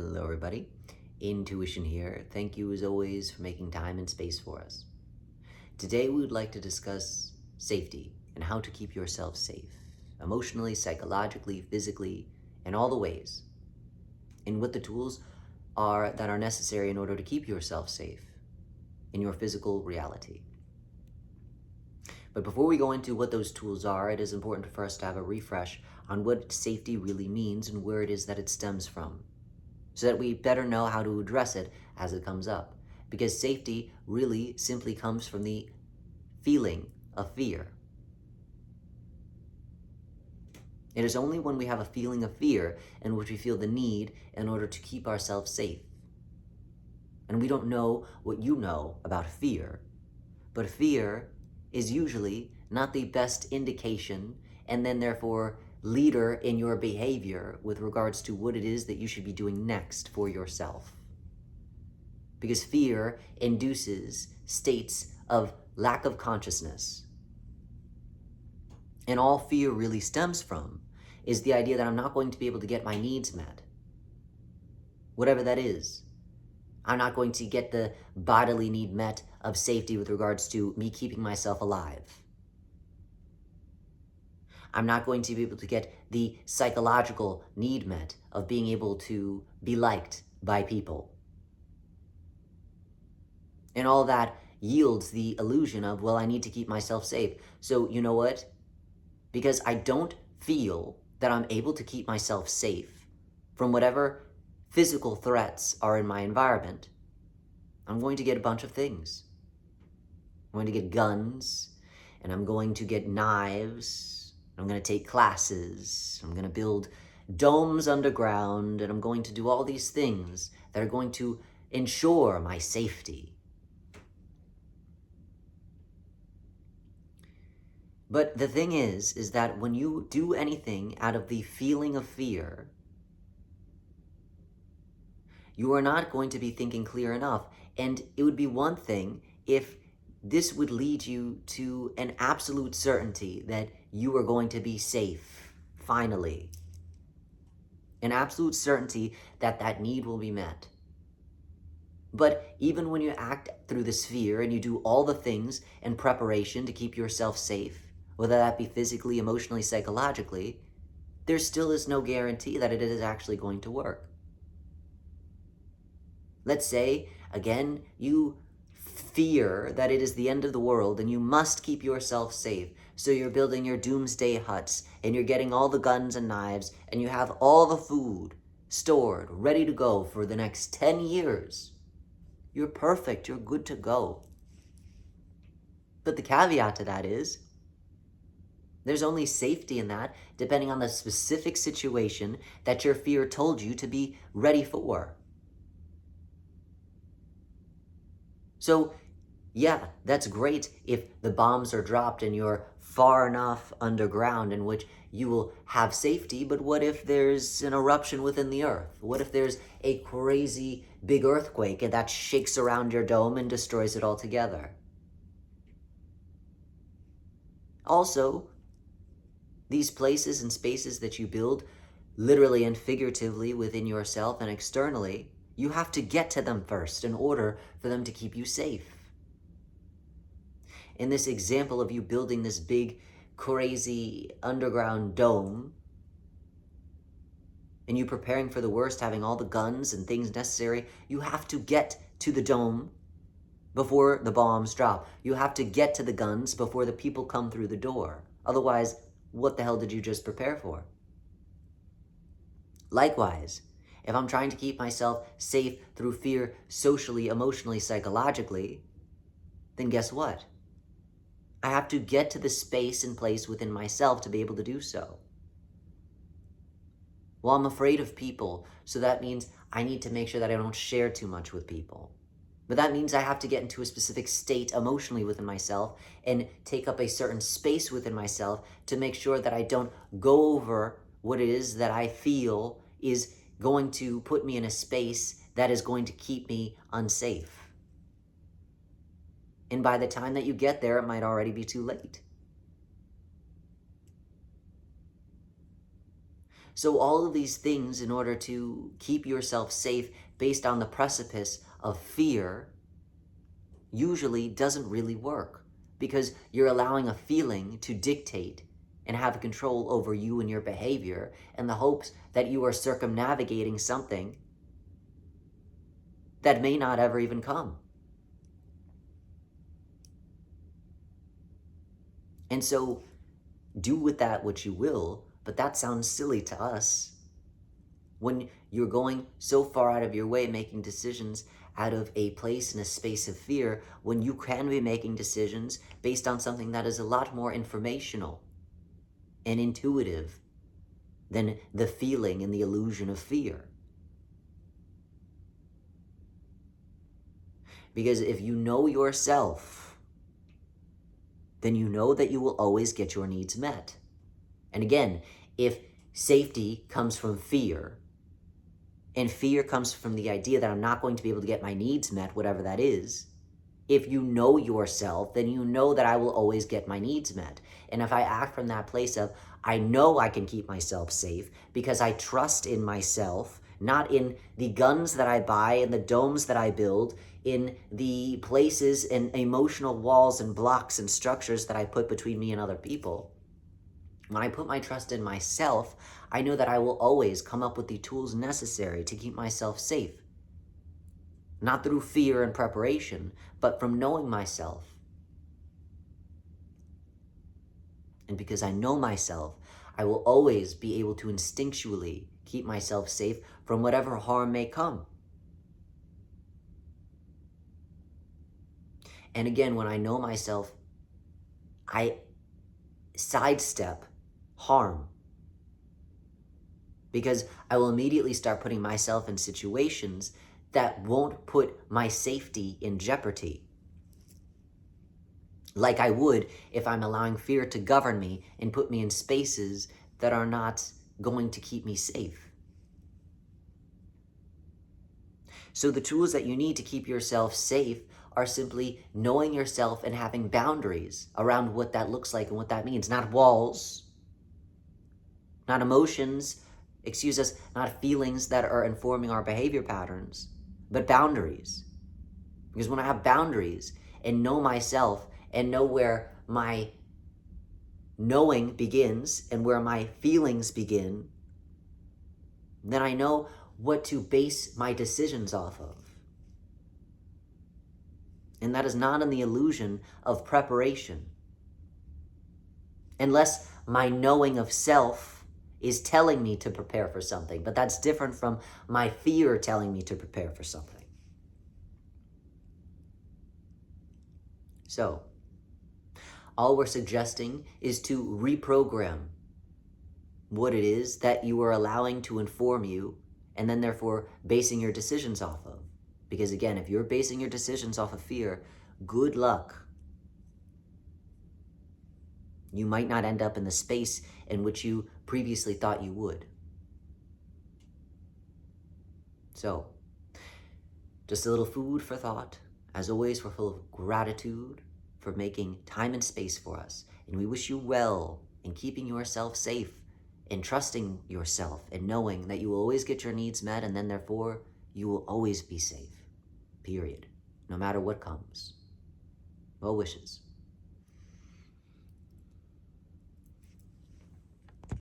Hello, everybody. Intuition here. Thank you, as always, for making time and space for us. Today, we would like to discuss safety and how to keep yourself safe, emotionally, psychologically, physically, in all the ways, and what the tools are that are necessary in order to keep yourself safe in your physical reality. But before we go into what those tools are, it is important for us to have a refresh on what safety really means and where it is that it stems from, so that we better know how to address it as it comes up. Because safety really simply comes from the feeling of fear. It is only when we have a feeling of fear in which we feel the need in order to keep ourselves safe. And we don't know what you know about fear, but fear is usually not the best indication and then therefore leader in your behavior with regards to what it is that you should be doing next for yourself. Because fear induces states of lack of consciousness. And all fear really stems from is the idea that I'm not going to be able to get my needs met. Whatever that is. I'm not going to get the bodily need met of safety with regards to me keeping myself alive. I'm not going to be able to get the psychological need met of being able to be liked by people. And all that yields the illusion of, well, I need to keep myself safe. So you know what? Because I don't feel that I'm able to keep myself safe from whatever physical threats are in my environment, I'm going to get a bunch of things. I'm going to get guns, and I'm going to get knives. I'm going to take classes. I'm going to build domes underground, and I'm going to do all these things that are going to ensure my safety. But the thing is that when you do anything out of the feeling of fear, you are not going to be thinking clear enough. And it would be one thing if this would lead you to an absolute certainty that you are going to be safe, finally. An absolute certainty that that need will be met. But even when you act through this fear and you do all the things in preparation to keep yourself safe, whether that be physically, emotionally, psychologically, there still is no guarantee that it is actually going to work. Let's say, again, you fear that it is the end of the world and you must keep yourself safe. So you're building your doomsday huts and you're getting all the guns and knives and you have all the food stored, ready to go for the next 10 years. You're perfect, you're good to go. But the caveat to that is, there's only safety in that depending on the specific situation that your fear told you to be ready for. So, yeah, that's great if the bombs are dropped and you're far enough underground in which you will have safety, but what if there's an eruption within the earth? What if there's a crazy big earthquake and that shakes around your dome and destroys it altogether? Also, these places and spaces that you build, literally and figuratively within yourself and externally, you have to get to them first in order for them to keep you safe. In this example of you building this big, crazy underground dome, and you preparing for the worst, having all the guns and things necessary, you have to get to the dome before the bombs drop. You have to get to the guns before the people come through the door. Otherwise, what the hell did you just prepare for? Likewise, if I'm trying to keep myself safe through fear socially, emotionally, psychologically, then guess what? I have to get to the space and place within myself to be able to do so. Well, I'm afraid of people, so that means I need to make sure that I don't share too much with people. But that means I have to get into a specific state emotionally within myself and take up a certain space within myself to make sure that I don't go over what it is that I feel is going to put me in a space that is going to keep me unsafe. And by the time that you get there, it might already be too late. So all of these things, in order to keep yourself safe based on the precipice of fear, usually doesn't really work, because you're allowing a feeling to dictate and have control over you and your behavior in the hopes that you are circumnavigating something that may not ever even come. And so do with that what you will, but that sounds silly to us when you're going so far out of your way making decisions out of a place and a space of fear, when you can be making decisions based on something that is a lot more informational and intuitive than the feeling and the illusion of fear. Because if you know yourself, then you know that you will always get your needs met. And again, if safety comes from fear, and fear comes from the idea that I'm not going to be able to get my needs met, whatever that is, if you know yourself, then you know that I will always get my needs met. And if I act from that place of, I know I can keep myself safe because I trust in myself, not in the guns that I buy and the domes that I build, in the places and emotional walls and blocks and structures that I put between me and other people. When I put my trust in myself, I know that I will always come up with the tools necessary to keep myself safe. Not through fear and preparation, but from knowing myself. And because I know myself, I will always be able to instinctually keep myself safe from whatever harm may come. And again, when I know myself, I sidestep harm, because I will immediately start putting myself in situations that won't put my safety in jeopardy, like I would if I'm allowing fear to govern me and put me in spaces that are not going to keep me safe. So the tools that you need to keep yourself safe are simply knowing yourself and having boundaries around what that looks like and what that means. Not walls, not emotions, not feelings that are informing our behavior patterns, but boundaries. Because when I have boundaries and know myself and know where my knowing begins and where my feelings begin, then I know what to base my decisions off of. And that is not in the illusion of preparation. Unless my knowing of self is telling me to prepare for something, but that's different from my fear telling me to prepare for something. So, all we're suggesting is to reprogram what it is that you are allowing to inform you, and then therefore basing your decisions off of. Because again, if you're basing your decisions off of fear, good luck. You might not end up in the space in which you previously thought you would. So, just a little food for thought. As always, we're full of gratitude for making time and space for us. And we wish you well in keeping yourself safe and trusting yourself and knowing that you will always get your needs met, and then therefore you will always be safe. Period. No matter what comes. Well wishes.